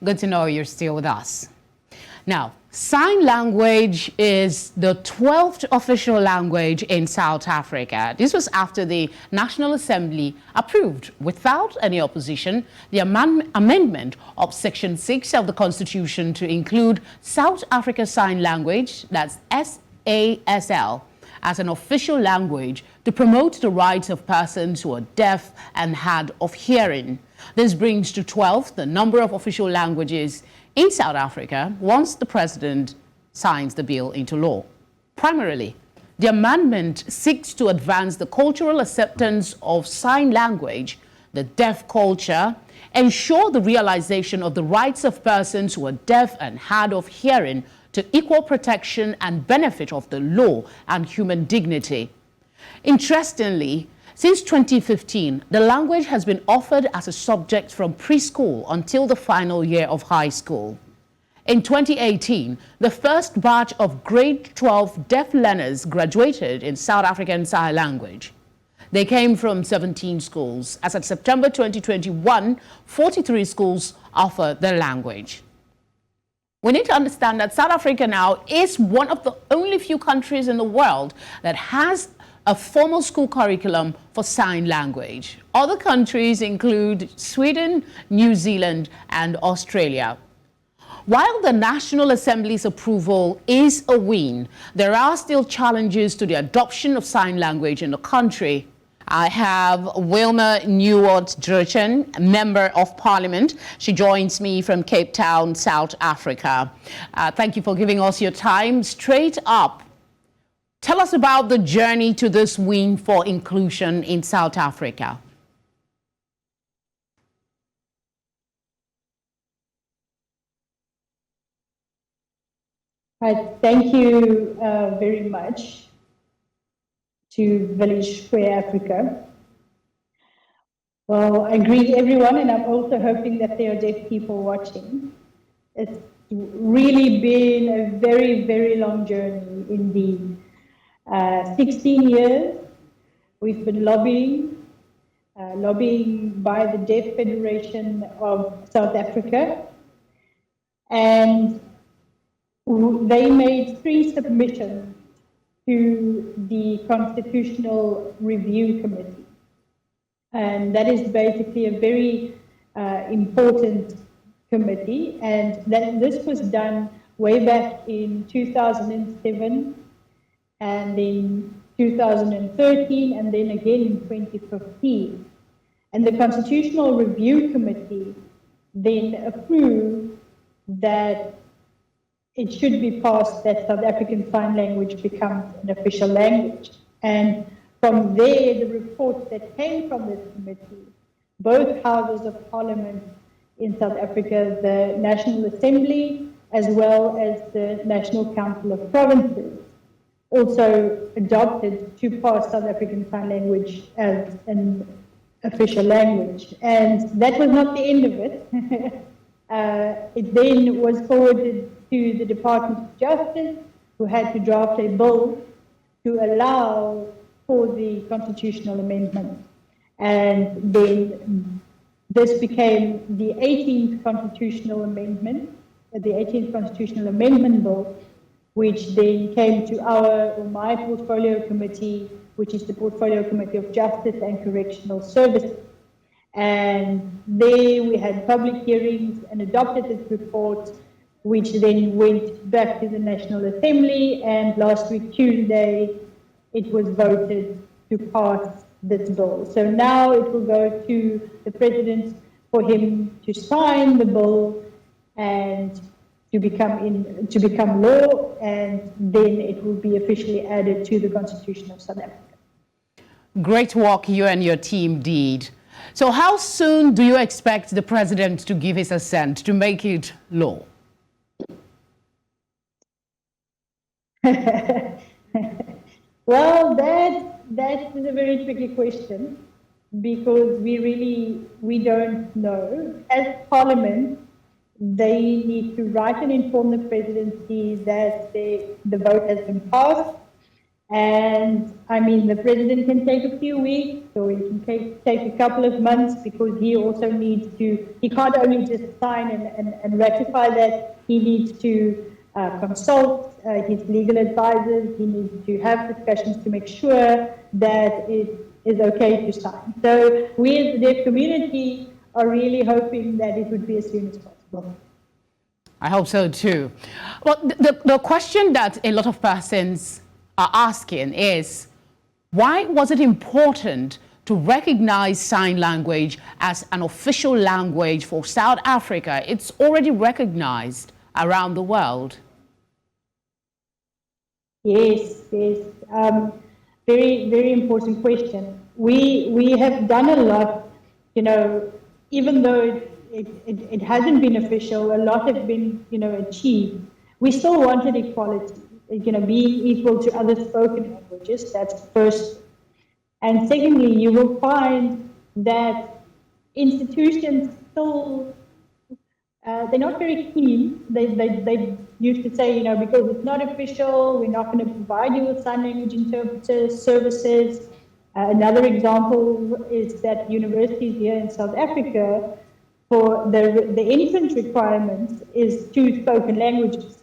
Good to know you're still with us. Now, sign language is the 12th official language in South Africa. This was after the National Assembly approved, without any opposition, the amendment of Section 6 of the Constitution to include South Africa Sign Language, that's SASL, as an official language to promote the rights of persons who are deaf and hard of hearing. This brings to 12 the number of official languages in South Africa once the president signs the bill into law. Primarily, the amendment seeks to advance the cultural acceptance of sign language, the deaf culture, ensure the realization of the rights of persons who are deaf and hard of hearing to equal protection and benefit of the law and human dignity. Interestingly, since 2015, the language has been offered as a subject from preschool until the final year of high school. In 2018, the first batch of grade 12 deaf learners graduated in South African Sign Language. They came from 17 schools. As of September 2021, 43 schools offer the language. We need to understand that South Africa now is one of the only few countries in the world that has a formal school curriculum for sign language. Other countries include Sweden, New Zealand, and Australia. While the National Assembly's approval is a win, there are still challenges to the adoption of sign language in the country. I have Wilma Niewoudt-Druchen, Member of Parliament. She joins me from Cape Town, South Africa. Thank you for giving us your time. Straight up, tell us about the journey to this win for inclusion in South Africa. Thank you very much to Village Square Africa. Well, I greet everyone, and I'm also hoping that there are deaf people watching. It's really been a very, very long journey indeed. 16 years we've been lobbying by the Deaf Federation of South Africa, and they made 3 submissions to the Constitutional Review Committee. And that is basically a very important committee, and this was done way back in 2007, and in 2013, and then again in 2015. And the Constitutional Review Committee then approved that it should be passed that South African Sign Language becomes an official language. And from there, the reports that came from this committee, both houses of parliament in South Africa, the National Assembly, as well as the National Council of Provinces, also adopted to pass South African Sign Language as an official language. And that was not the end of it. It then was forwarded to the Department of Justice, who had to draft a bill to allow for the constitutional amendment. And then this became the 18th constitutional amendment, the 18th constitutional amendment bill, which then came to my portfolio committee, which is the Portfolio Committee of Justice and Correctional Services. And there we had public hearings and adopted this report, which then went back to the National Assembly, and last week, Tuesday, it was voted to pass this bill. So now it will go to the President for him to sign the bill and to become law, and then it will be officially added to the Constitution of South Africa. Great work you and your team did. So how soon do you expect the President to give his assent to make it law? Well, that is a very tricky question, because we don't know. As Parliament, they need to write and inform the Presidency that the vote has been passed, And I mean, the president can take a few weeks, or he can take a couple of months, because he also needs to, he can't only just sign and ratify that, he needs to consult his legal advisors, he needs to have discussions to make sure that it is okay to sign. So we as the deaf community are really hoping that it would be as soon as possible. I hope so too. Well, the question that a lot of persons are asking is, why was it important to recognize sign language as an official language for South Africa? It's already recognized around the world. Yes, yes. Very, very important question. We have done a lot, you know, even though it hasn't been official, a lot have been, you know, achieved. We still wanted equality, you know, being equal to other spoken languages. That's first. And secondly, you will find that institutions still, they're not very keen. They used to say, you know, because it's not official, we're not going to provide you with sign language interpreter services. Another example is that universities here in South Africa, for the entrance requirement is 2 spoken languages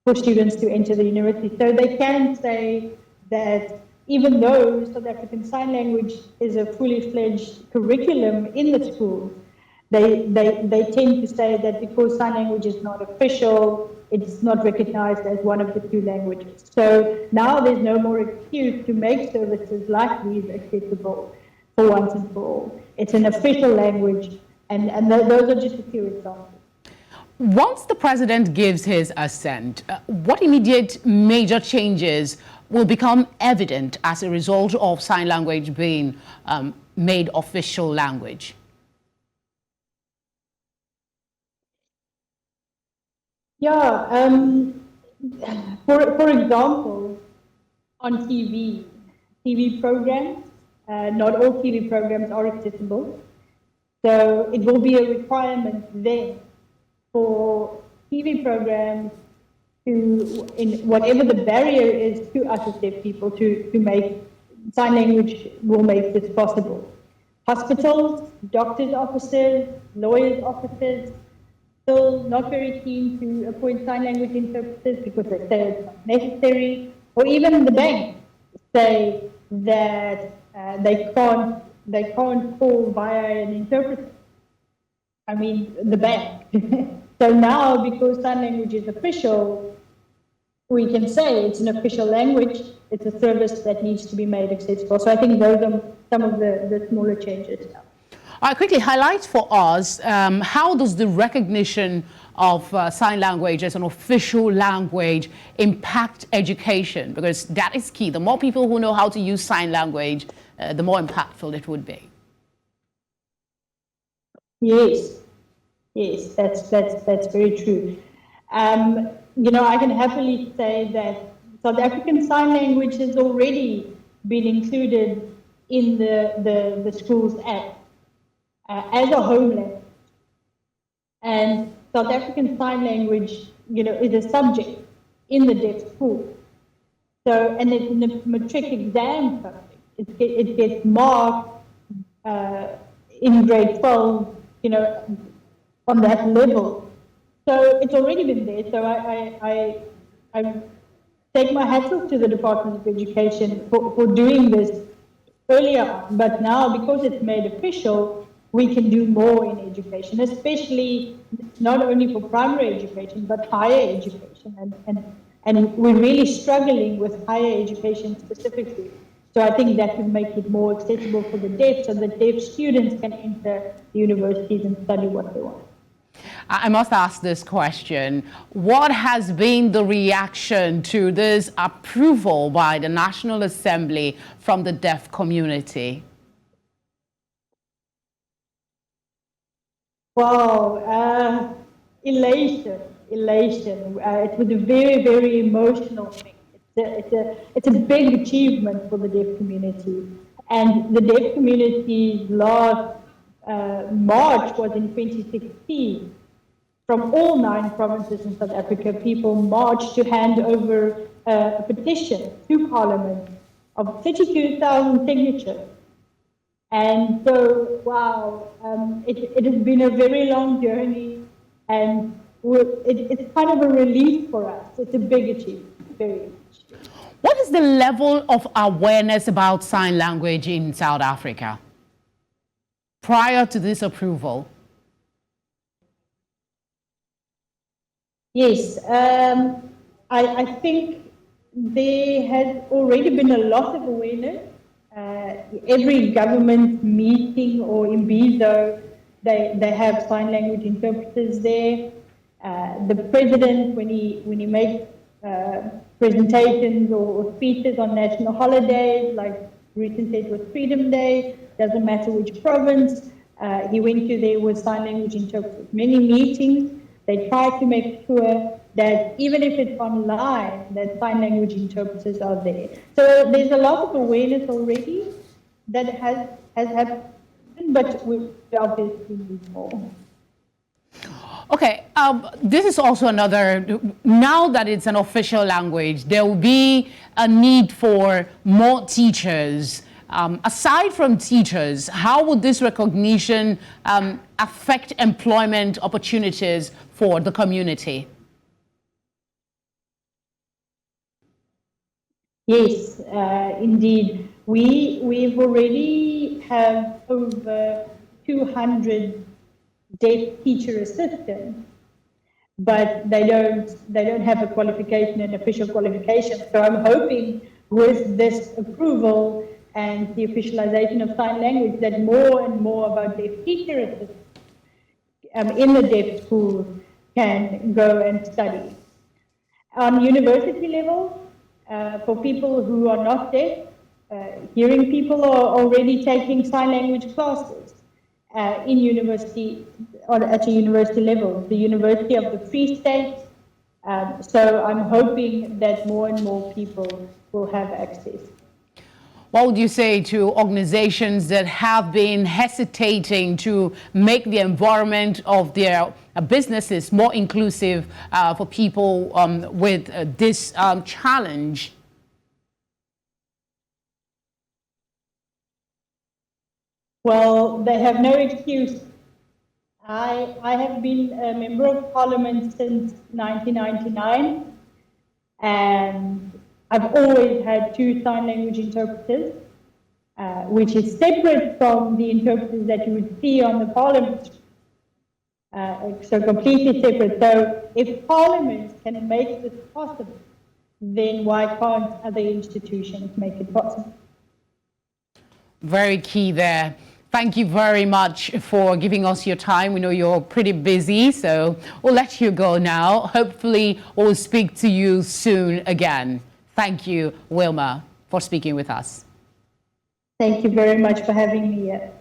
for students to enter the university. So they can say that even though South African Sign Language is a fully fledged curriculum in the schools, they tend to say that because sign language is not official, it's not recognized as one of the 2 languages. So now there's no more excuse to make services like these accessible for once and for all. It's an official language, and those are just a few examples. Once the president gives his assent, what immediate major changes will become evident as a result of sign language being made official language? Yeah, for example, on TV programs, not all TV programs are accessible. So it will be a requirement then for TV programs to, in whatever the barrier is to us as deaf people, to make sign language will make this possible. Hospitals, doctors' offices, lawyers' offices, still not very keen to appoint sign language interpreters because they say it's not necessary, or even the banks say that they can't call via an interpreter. I mean, the bank. So now, because sign language is official, we can say it's an official language, it's a service that needs to be made accessible. So I think those are some of the smaller changes now. All right, quickly highlight for us, how does the recognition of sign language as an official language impact education? Because that is key. The more people who know how to use sign language, the more impactful it would be. Yes, yes, that's very true. You know, I can happily say that South African Sign Language has already been included in the Schools Act as a homeland. And South African Sign Language, you know, is a subject in the deaf school. So, and it's in the matric exam subject. It gets marked in grade 12, you know, on that level. So it's already been there. So I take my hat off to the Department of Education for doing this earlier on. But now, because it's made official, we can do more in education, especially not only for primary education, but higher education. And we're really struggling with higher education specifically. So I think that would make it more accessible for the deaf, so that deaf students can enter the universities and study what they want. I must ask this question. What has been the reaction to this approval by the National Assembly from the deaf community? Wow, elation. It was a very, very emotional thing. It's a big achievement for the deaf community. And the deaf community's last March was in 2016. from all 9 provinces in South Africa, people marched to hand over a petition to Parliament of 32,000 signatures. And so, wow, it has been a very long journey, and it's kind of a relief for us. It's a big achievement, very much. What is the level of awareness about sign language in South Africa prior to this approval? Yes, I think there has already been a lot of awareness. Every government meeting or imbizo, they have sign language interpreters there. The president, when he makes presentations or speeches on national holidays, like recently it was Freedom Day, doesn't matter which province, he went to there with sign language interpreters. Many meetings, they try to make sure that even if it's online, that sign language interpreters are there. So there's a lot of awareness already that has happened, but we obviously need more. Okay, this is also another, now that it's an official language, there will be a need for more teachers. Aside from teachers, how would this recognition affect employment opportunities for the community? Yes, indeed. We've already have over 200 deaf teacher assistants, but they don't have a qualification, an official qualification. So I'm hoping with this approval and the officialization of sign language that more and more of our deaf teacher assistants in the deaf schools can go and study. On university level, for people who are not deaf, hearing people are already taking sign language classes in university, or at a university level, the University of the Free State. So I'm hoping that more and more people will have access. What would you say to organizations that have been hesitating to make the environment of their businesses more inclusive for people with this challenge? Well, they have no excuse. I have been a member of parliament since 1999, and I've always had 2 sign language interpreters, which is separate from the interpreters that you would see on the parliament. So completely separate. So if parliament can make this possible, then why can't other institutions make it possible? Very key there. Thank you very much for giving us your time. We know you're pretty busy, so we'll let you go now. Hopefully, we'll speak to you soon again. Thank you, Wilma, for speaking with us. Thank you very much for having me here.